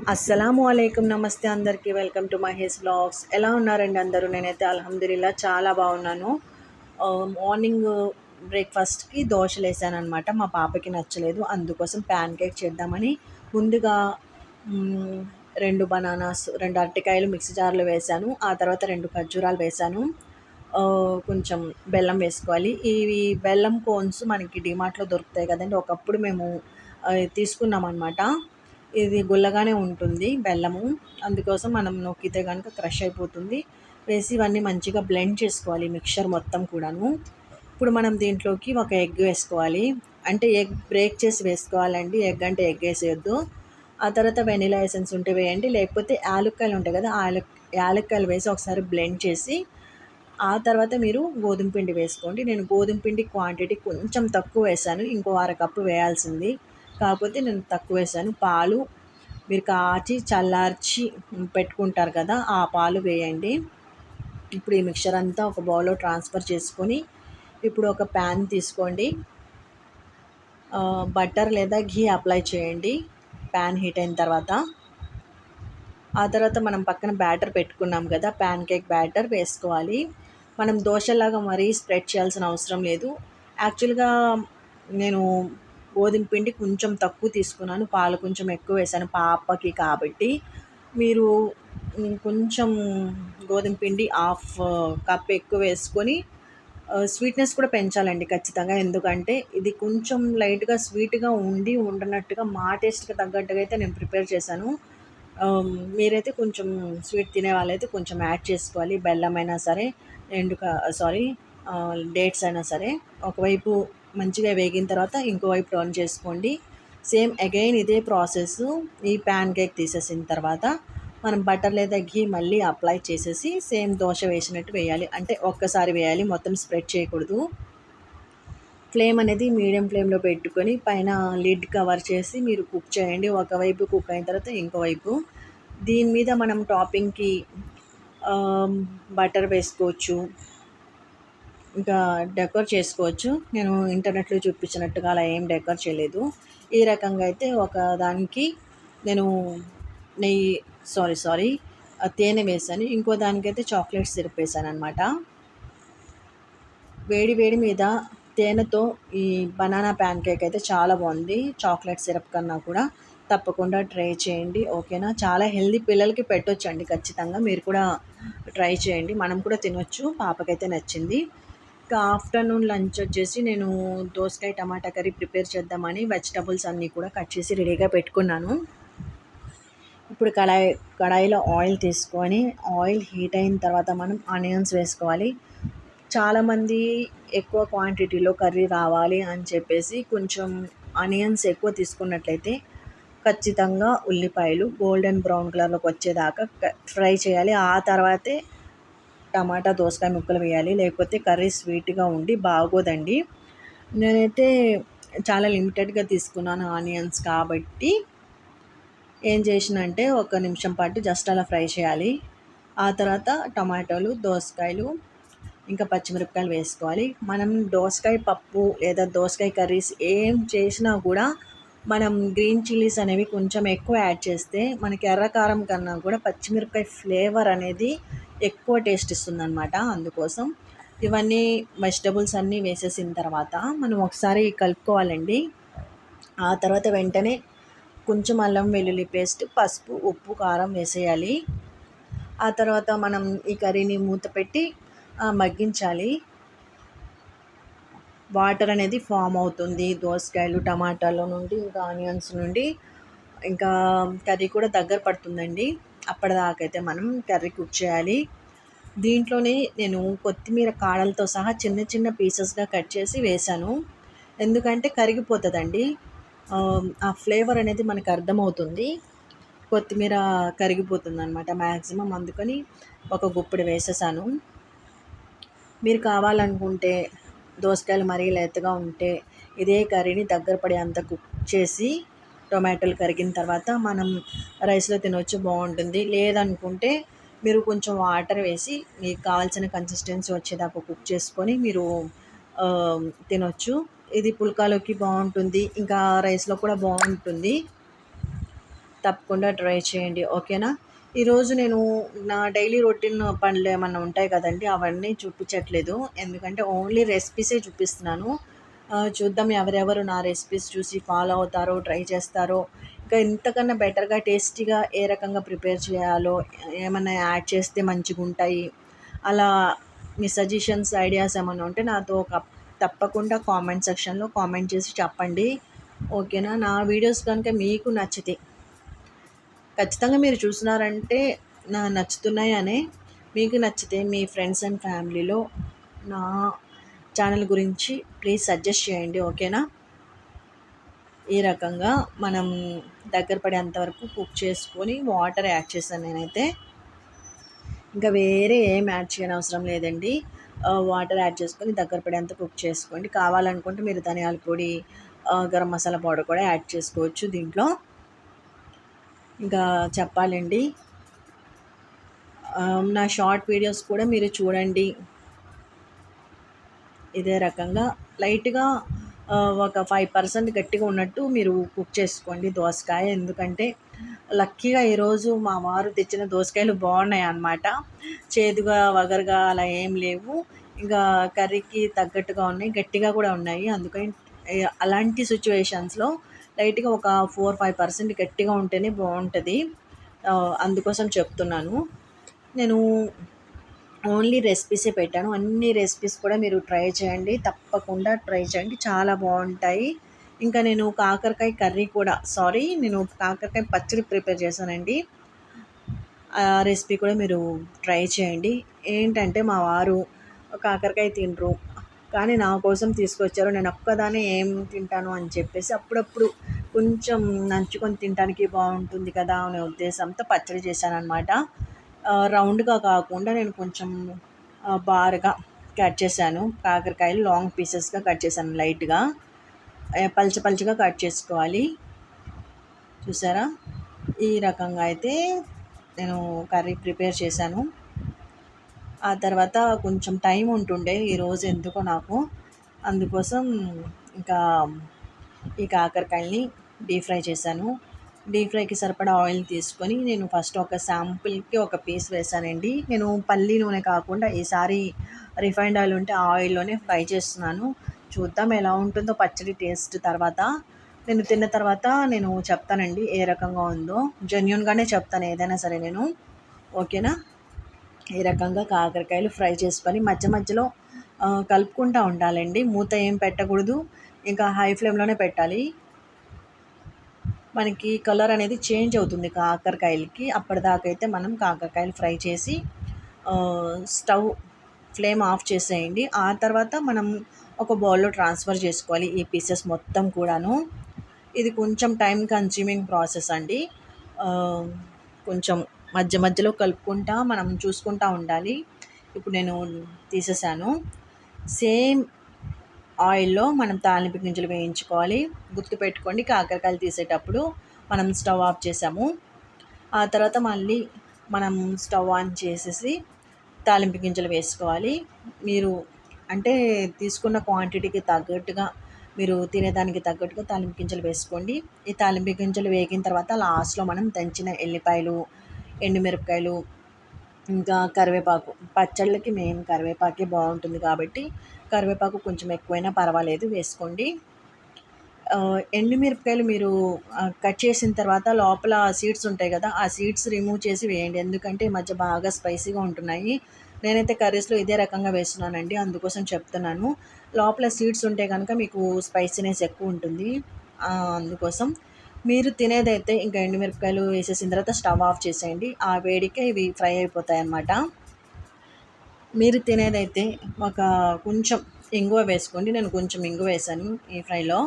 అస్సలాము అలైకుం, నమస్తే అందరికీ. Welcome to Mahesh blogs. ఎలా ఉన్నారండి అందరూ? నేనైతే అల్హమ్దులిల్లా చాలా బాగున్నాను. మార్నింగ్ బ్రేక్ఫాస్ట్కి దోశలు వేసానమాట. మా పాపకి నచ్చలేదు, అందుకోసం ప్యాన్ కేక్ చేద్దామని ముందుగా మ్, రెండు అరటికాయలు మిక్సీ జార్లో వేశాను. ఆ తర్వాత రెండు ఖర్జూరాలు వేశాను. కొంచెం బెల్లం వేసుకోవాలి. ఇవి బెల్లం కోన్స్ మనకి డిమార్ట్లో దొరుకుతాయి కదండి. ఒకప్పుడు మేము తీసుకున్నాం అనమాట. ఇది గుల్లగానే ఉంటుంది బెల్లము, అందుకోసం మనం నొక్కితే కనుక క్రష్ అయిపోతుంది. వేసి ఇవన్నీ మంచిగా బ్లెండ్ చేసుకోవాలి, మిక్చర్ మొత్తం కూడాను. ఇప్పుడు మనం దీంట్లోకి ఒక ఎగ్ వేసుకోవాలి. అంటే ఎగ్ బ్రేక్ చేసి వేసుకోవాలండి, ఎగ్ అంటే ఎగ్ వేసేయొద్దు. ఆ తర్వాత వెనిలా ఎసెన్స్ ఉంటే వేయండి, లేకపోతే యాలక్కాయలు ఉంటాయి కదా, యాలక్కాయలు వేసి ఒకసారి బ్లెండ్ చేసి ఆ తర్వాత మీరు గోధుమ పిండి వేసుకోండి. నేను గోధుమ పిండి క్వాంటిటీ కొంచెం తక్కువ వేసాను, ఇంకో అరకప్పు వేయాల్సింది, కాకపోతే నేను తక్కువ వేసాను. పాలు మీరు కాచి చల్లార్చి పెట్టుకుంటారు కదా, ఆ పాలు వేయండి. ఇప్పుడు ఈ మిక్చర్ అంతా ఒక బౌల్లో ట్రాన్స్ఫర్ చేసుకొని ఇప్పుడు ఒక ప్యాన్ తీసుకోండి. బటర్ లేదా ఘీ అప్లై చేయండి ప్యాన్ హీట్ అయిన తర్వాత. ఆ తర్వాత మనం పక్కన బ్యాటర్ పెట్టుకున్నాం కదా, ప్యాన్ కేక్ బ్యాటర్ వేసుకోవాలి. మనం దోశలాగా మరీ స్ప్రెడ్ చేయాల్సిన అవసరం లేదు. యాక్చువల్గా నేను గోధుమ పిండి కొంచెం తక్కువ తీసుకున్నాను, పాలు కొంచెం ఎక్కువ వేసాను పాపకి కాబట్టి. మీరు కొంచెం గోధుమ పిండి హాఫ్ కప్ ఎక్కువ వేసుకొని స్వీట్నెస్ కూడా పెంచాలండి ఖచ్చితంగా. ఎందుకంటే ఇది కొంచెం లైట్గా స్వీట్గా ఉండనట్టుగా మా టేస్ట్కి తగ్గట్టుగా అయితే నేను ప్రిపేర్ చేశాను. మీరైతే కొంచెం స్వీట్ తినే వాళ్ళైతే కొంచెం యాడ్ చేసుకోవాలి. బెల్లం అయినా సరే, సారీ డేట్స్ అయినా సరే. ఒకవైపు మంచిగా వేగిన తర్వాత ఇంకోవైపు టర్న్ చేసుకోండి. సేమ్ అగైన్ ఇదే ప్రాసెస్. ఈ ప్యాన్ కేక్ తీసేసిన తర్వాత మనం బటర్ లేదా ఘీ మళ్ళీ అప్లై చేసేసి సేమ్ దోశ వేసినట్టు వేయాలి. అంటే ఒక్కసారి వేయాలి, మొత్తం స్ప్రెడ్ చేయకూడదు. ఫ్లేమ్ అనేది మీడియం ఫ్లేమ్లో పెట్టుకొని పైన లిడ్ కవర్ చేసి మీరు కుక్ చేయండి. ఒకవైపు కుక్ అయిన తర్వాత ఇంకోవైపు. దీని మీద మనం టాపింగ్కి బటర్ వేసుకోవచ్చు, ఇంకా డెకర్ చేసుకోవచ్చు. నేను ఇంటర్నెట్లో చూపించినట్టుగా అలా ఏం డెకర్ చేయలేదు. ఈ రకంగా అయితే ఒక దానికి నేను నెయ్యి సారీ తేనె వేసాను, ఇంకో దానికైతే చాక్లెట్ సిరప్ వేసాను అనమాట. వేడి వేడి మీద తేనెతో ఈ బనానా ప్యాన్ కేక్ అయితే చాలా బాగుంది, చాక్లెట్ సిరప్ కన్నా కూడా. తప్పకుండా ట్రై చేయండి, ఓకేనా? చాలా హెల్దీ, పిల్లలకి పెట్టొచ్చండి ఖచ్చితంగా. మీరు కూడా ట్రై చేయండి, మనం కూడా తినొచ్చు. పాపకైతే నచ్చింది. ఇంకా ఆఫ్టర్నూన్ లంచ్ వచ్చేసి నేను దోసకాయ టమాటా కర్రీ ప్రిపేర్ చేద్దామని వెజిటబుల్స్ అన్నీ కూడా కట్ చేసి రెడీగా పెట్టుకున్నాను. ఇప్పుడు కడాయిలో ఆయిల్ తీసుకొని ఆయిల్ హీట్ అయిన తర్వాత మనం ఆనియన్స్ వేసుకోవాలి. చాలామంది ఎక్కువ క్వాంటిటీలో కర్రీ రావాలి అని చెప్పేసి కొంచెం ఆనియన్స్ ఎక్కువ తీసుకున్నట్లయితే ఖచ్చితంగా ఉల్లిపాయలు గోల్డెన్ బ్రౌన్ కలర్లోకి వచ్చేదాకా ఫ్రై చేయాలి. ఆ తర్వాతే టమాటా దోసకాయ ముక్కలు వేయాలి, లేకపోతే కర్రీ స్వీట్గా ఉండి బాగోదండి. నేనైతే చాలా లిమిటెడ్గా తీసుకున్నాను ఆనియన్స్ కాబట్టి ఏం చేసిన అంటే ఒక నిమిషం పాటు జస్ట్ అలా ఫ్రై చేయాలి. ఆ తర్వాత టమాటోలు, దోసకాయలు, ఇంకా పచ్చిమిరపకాయలు వేసుకోవాలి. మనం దోసకాయ పప్పు లేదా దోసకాయ కర్రీస్ ఏం చేసినా కూడా మనం గ్రీన్ చిల్లీస్ అనేవి కొంచెం ఎక్కువ యాడ్ చేస్తే మనకి ఎర్రకారం కన్నా కూడా పచ్చిమిరపకాయ ఫ్లేవర్ అనేది ఎక్కువ టేస్ట్ ఇస్తుందన్నమాట. అందుకోసం ఇవన్నీ వెజిటబుల్స్ అన్నీ వేసేసిన తర్వాత మనం ఒకసారి కలుపుకోవాలండి. ఆ తర్వాత వెంటనే కొంచెం అల్లం వెల్లుల్లి పేస్ట్, పసుపు, ఉప్పు, కారం వేసేయాలి. ఆ తర్వాత మనం ఈ కర్రీని మూత పెట్టి మగ్గించాలి. వాటర్ అనేది ఫామ్ అవుతుంది దోసకాయలు టమాటాలో నుండి, ఇంకా ఆనియన్స్ నుండి. ఇంకా కర్రీ కూడా దగ్గర పడుతుందండి. అప్పటిదాకైతే మనం కర్రీ కుక్ చేయాలి. దీంట్లోనే నేను కొత్తిమీర కాడలతో సహా చిన్న చిన్న పీసెస్గా కట్ చేసి వేశాను, ఎందుకంటే కరిగిపోతుందండి. ఆ ఫ్లేవర్ అనేది మనకు అర్థమవుతుంది, కొత్తిమీర కరిగిపోతుంది అనమాట మ్యాక్సిమం. అందుకని ఒక గుప్పెడు వేసేసాను. మీరు కావాలనుకుంటే దోసకాయలు మరీ లేతగా ఉంటే ఇదే కర్రీని దగ్గర పడే అంత కుక్ చేసి టొమాటోలు కరిగిన తర్వాత మనం రైస్లో తినొచ్చు, బాగుంటుంది. లేదనుకుంటే మీరు కొంచెం వాటర్ వేసి మీకు కావాల్సిన కన్సిస్టెన్సీ వచ్చేదాకా కుక్ చేసుకొని మీరు తినొచ్చు. ఇది పుల్కాలోకి బాగుంటుంది, ఇంకా రైస్లో కూడా బాగుంటుంది. తప్పకుండా ట్రై చేయండి. ఓకేనా? ఈరోజు నేను నా డైలీ రొటీన్ పనులు ఏమన్నా ఉంటాయి కదండీ! అవన్నీ చూపించట్లేదు. ఎందుకంటే ఓన్లీ రెసిపీసే చూపిస్తున్నాను. చూద్దాం ఎవరెవరు నా రెసిపీస్ చూసి ఫాలో అవుతారో, ట్రై చేస్తారో, ఇంకా ఇంతకన్నా బెటర్‌గా, టేస్టీగా ఏ రకంగా ప్రిపేర్ చేయాలో, ఏమన్నా యాడ్ చేస్తే మంచిగుంటాయి. అలా మీ సజెషన్స్, ఐడియాస్ ఏమన్నా ఉంటే నాతో తప్పకుండా కామెంట్ సెక్షన్‌లో కామెంట్ చేసి చెప్పండి. ఓకేనా? నా వీడియోస్ కనుక మీకు నచ్చితే ఖచ్చితంగా మీరు చూసినారంటే నచ్చుతున్నాయనే. మీకు నచ్చితే మీ ఫ్రెండ్స్ అండ్ ఫ్యామిలీలో నా ఛానల్ గురించి ప్లీజ్ సజెస్ట్ చేయండి. ఓకేనా? ఈ రకంగా మనం దగ్గర పడేంత వరకు కుక్ చేసుకొని వాటర్ యాడ్ చేశాను నేనైతే. ఇంకా వేరే ఏం యాడ్ చేయనవసరం లేదండి. వాటర్ యాడ్ చేసుకొని దగ్గర పడేంత కుక్ చేసుకోండి. కావాలనుకుంటే మీరు ధనియాల పొడి, గరం మసాలా పౌడర్ కూడా యాడ్ చేసుకోవచ్చు దీంట్లో. ఇంకా చెప్పాలండి, నా షార్ట్ వీడియోస్ కూడా మీరు చూడండి. ఇదే రకంగా లైట్‌గా ఒక 5% గట్టిగా ఉన్నట్టు మీరు కుక్ చేసుకోండి దోసకాయ. ఎందుకంటే లక్కీగా ఈరోజు మా వారు తెచ్చిన దోసకాయలు బాగున్నాయన్నమాట. చేదుగా, వగరుగా అలా ఏం లేవు. ఇంకా కర్రీకి తగ్గట్టుగా ఉన్నాయి. గట్టిగా కూడా ఉన్నాయి. అందుకని అలాంటి సిచ్యువేషన్స్‌లో లైట్‌గా ఒక 4, 5% గట్టిగా ఉంటేనే బాగుంటుంది. అందుకోసం చెప్తున్నాను. నేను ఓన్లీ రెసిపీసే పెట్టాను. అన్ని రెసిపీస్ కూడా మీరు ట్రై చేయండి. తప్పకుండా ట్రై చేయండి. చాలా బాగుంటాయి. ఇంకా నేను కాకరకాయ కర్రీ కూడా నేను కాకరకాయ పచ్చడి ప్రిపేర్ చేశానండి. ఆ రెసిపీ కూడా మీరు ట్రై చేయండి. ఏంటంటే మా వారు కాకరకాయ తినరు, కానీ నా కోసం తీసుకొచ్చారు. నేను ఒక్కదాన్నే ఏం తింటాను అని చెప్పేసి అప్పుడప్పుడు కొంచెం నంచుకొని తినడానికి బాగుంటుంది కదా అనే ఉద్దేశంతో పచ్చడి చేశానన్నమాట. రౌండ్‌గా కాకుండా నేను కొంచెం బారుగా కట్ చేశాను. కాకరకాయలు లాంగ్ పీసెస్‌గా కట్ చేశాను లైట్‌గా. పల్చగా కట్ చేసుకోవాలి. చూసారా? ఈ రకంగా అయితే నేను కర్రీ ప్రిపేర్ చేశాను. ఆ తర్వాత కొంచెం టైం ఉంటుండే ఈరోజు ఎందుకో నాకు. అందుకోసం ఇంకా ఈ కాకరకాయలని డీప్ ఫ్రై చేశాను. డీప్ ఫ్రైకి సరిపడా ఆయిల్ తీసుకొని నేను ఫస్ట్ ఒక శాంపుల్‌కి ఒక పీస్ వేశానండి. నేను పల్లి నూనె కాకుండా ఈసారి రిఫైన్డ్ ఆయిల్ ఉంటే ఆ ఆయిల్‌లోనే ఫ్రై చేస్తున్నాను. చూద్దాం ఎలా ఉంటుందో పచ్చడి టేస్ట్ తర్వాత. నేను తిన్న తర్వాత నేను చెప్తానండి ఏ రకంగా ఉందో. జెన్యూన్‌గానే చెప్తాను ఏదైనా సరే నేను. ఓకేనా? ఈ రకంగా కాకరకాయలు ఫ్రై చేసుకొని మధ్య మధ్యలో కలుపుకుంటూ ఉండాలండి. మూత ఏం పెట్టకూడదు. ఇంకా హై ఫ్లేమ్‌లోనే పెట్టాలి. మనకి కలర్ అనేది చేంజ్ అవుతుంది కాకరకాయలకి. అప్పటిదాకా అయితే మనం కాకరకాయలు ఫ్రై చేసి స్టవ్ ఫ్లేమ్ ఆఫ్ చేసేయండి. ఆ తర్వాత మనం ఒక బౌల్‌లో ట్రాన్స్ఫర్ చేసుకోవాలి ఈ పీసెస్ మొత్తం కూడాను. ఇది కొంచెం టైం కన్స్యూమింగ్ ప్రాసెస్ అండి. కొంచెం మధ్య మధ్యలో కలుపుకుంటా మనం చూసుకుంటా ఉండాలి. ఇప్పుడు నేను తీసేసాను. సేమ్ ఆయిల్‌లో మనం తాలింపు గింజలు వేయించుకోవాలి. గుర్తుపెట్టుకోండి, కాకరకాయలు తీసేటప్పుడు మనం స్టవ్ ఆఫ్ చేసాము. ఆ తర్వాత మళ్ళీ మనం స్టవ్ ఆన్ చేసేసి తాలింపు గింజలు వేసుకోవాలి. మీరు అంటే తీసుకున్న క్వాంటిటీకి తగ్గట్టుగా, మీరు తినేదానికి తగ్గట్టుగా తాలింపు గింజలు వేసుకోండి. ఈ తాలింపు గింజలు వేగిన తర్వాత లాస్ట్‌లో మనం దంచిన ఎల్లిపాయలు, ఎండుమిరపకాయలు, ఇంకా కరివేపాకు. పచ్చళ్ళకి మెయిన్ కరివేపాకే బాగుంటుంది కాబట్టి కరివేపాకు కొంచెం ఎక్కువైనా పర్వాలేదు వేసుకోండి. ఎండుమిరపకాయలు మీరు కట్ చేసిన తర్వాత లోపల సీడ్స్ ఉంటాయి కదా, ఆ సీడ్స్ రిమూవ్ చేసి వేయండి. ఎందుకంటే ఈ మధ్య బాగా స్పైసీగా ఉంటున్నాయి. నేనైతే కర్రీస్‌లో ఇదే రకంగా వేస్తున్నానండి. అందుకోసం చెప్తున్నాను. లోపల సీడ్స్ ఉంటే కనుక మీకు స్పైసీనెస్ ఎక్కువ ఉంటుంది. అందుకోసం మీరు తినేదైతే ఇంకా ఎండుమిరపకాయలు వేసేసిన తర్వాత స్టవ్ ఆఫ్ చేసేయండి. ఆ వేడికే ఇవి ఫ్రై అయిపోతాయన్నమాట. మీరు తినేదైతే ఒక కొంచెం ఇంగువ వేసుకోండి. నేను కొంచెం ఇంగువ వేశాను ఈ ఫ్రైలో.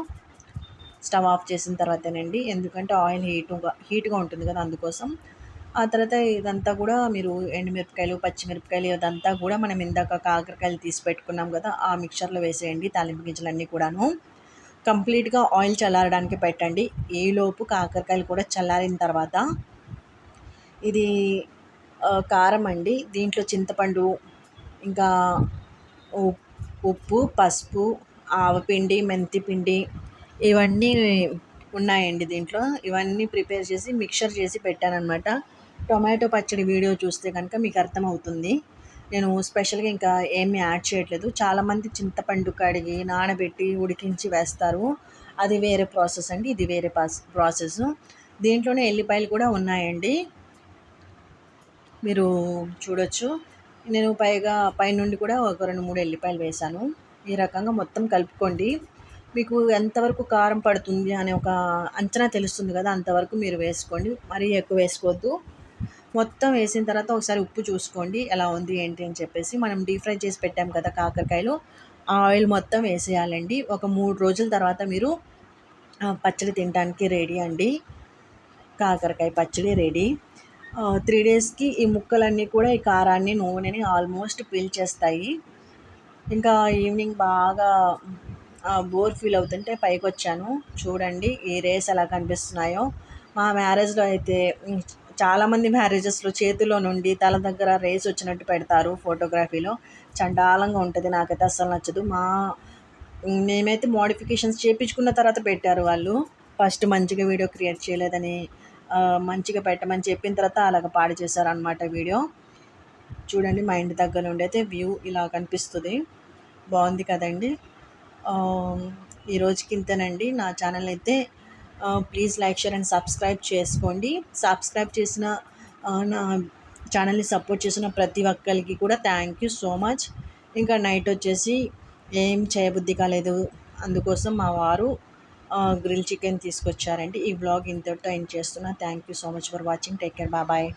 స్టవ్ ఆఫ్ చేసిన తర్వాతేనండి. ఎందుకంటే ఆయిల్ హీట్‌గా ఉంటుంది కదా అందుకోసం. ఆ తర్వాత ఇదంతా కూడా మీరు ఎండుమిరపకాయలు, పచ్చిమిరపకాయలు ఇదంతా కూడా మనం ఇందాక కాకరకాయలు తీసి పెట్టుకున్నాం కదా, ఆ మిక్చర్‌లో వేసేయండి తాలింపు గింజలన్నీ కూడాను. కంప్లీట్‌గా ఆయిల్ చల్లారడానికి పెట్టండి. ఈలోపు కాకరకాయలు కూడా చల్లారిన తర్వాత ఇది కారం అండి. దీంట్లో చింతపండు, ఇంకా ఉప్పు, పసుపు, ఆవపిండి, మెంతి పిండి ఇవన్నీ ఉన్నాయండి దీంట్లో. ఇవన్నీ ప్రిపేర్ చేసి మిక్చర్ చేసి పెట్టాననమాట. టొమాటో పచ్చడి వీడియో చూస్తే కనుక మీకు అర్థమవుతుంది. నేను స్పెషల్‌గా ఇంకా ఏమి యాడ్ చేయట్లేదు. చాలామంది చింతపండు కడిగి, నానబెట్టి, ఉడికించి వేస్తారు. అది వేరే ప్రాసెస్ అండి. ఇది వేరే ప్రాసెసు. దీంట్లోనే ఎల్లిపాయలు కూడా ఉన్నాయండి. మీరు చూడొచ్చు. నేను పైనుండి కూడా ఒక 2, 3 ఎల్లిపాయలు వేశాను. ఈ రకంగా మొత్తం కలుపుకోండి. మీకు ఎంతవరకు కారం పడుతుంది అనే ఒక అంచనా తెలుస్తుంది కదా! అంతవరకు మీరు వేసుకోండి. మరీ ఎక్కువ వేసుకోవద్దు. మొత్తం వేసిన తర్వాత ఒకసారి ఉప్పు చూసుకోండి. ఎలా ఉంది ఏంటి అని చెప్పేసి. మనం డీప్ ఫ్రై చేసి పెట్టాం కదా కాకరకాయలు, ఆ ఆయిల్ మొత్తం వేసేయాలండి. ఒక 3 రోజుల తర్వాత మీరు పచ్చడి తినడానికి రెడీ అండి. కాకరకాయ పచ్చడి రెడీ. 3 డేస్‌కి ఈ ముక్కలన్నీ కూడా ఈ కారాన్ని, నూనెని ఆల్మోస్ట్ పీల్చేస్తాయి. ఇంకా ఈవినింగ్ బాగా బోర్ ఫీల్ అవుతుంటే పైకొచ్చాను. చూడండి ఈ రేస్ ఎలా కనిపిస్తున్నాయో. మా మ్యారేజ్‌లో అయితే చాలామంది మ్యారేజెస్‌లో చేతిలో నుండి తల దగ్గర రేస్ వచ్చినట్టు పెడతారు ఫోటోగ్రఫీలో. చండాలంగా ఉంటది. నాకైతే అస్సలు నచ్చదు. మేమైతే మోడిఫికేషన్స్ చేపించుకున్న తర్వాత పెట్టారు వాళ్ళు. ఫస్ట్ మంచిగా వీడియో క్రియేట్ చేయలేదని మంచిగా పెట్టమని చెప్పిన తర్వాత అలాగ పాడు చేశారనమాట వీడియో. చూడండి మా ఇంటి దగ్గర నుండి అయితే వ్యూ ఇలా కనిపిస్తుంది. బాగుంది కదండి. ఈ రోజుకి ఇంతేనండి. నా ఛానల్ అయితే please like, share and subscribe చేసుకోండి. సబ్స్క్రైబ్ చేసిన నా ఛానల్ని సపోర్ట్ చేసిన ప్రతి ఒక్కరికి కూడా థ్యాంక్ యూ సో మచ్. ఇంకా నైట్ వచ్చేసి ఏం చేయబుద్ధి కాలేదు, అందుకోసం మా వారు గ్రిల్ చికెన్ తీసుకొచ్చారండి. ఈ వ్లాగ్ ఇంతటితో ఎండ్ చేస్తున్నా. Thank you so much for watching. Take care. Bye.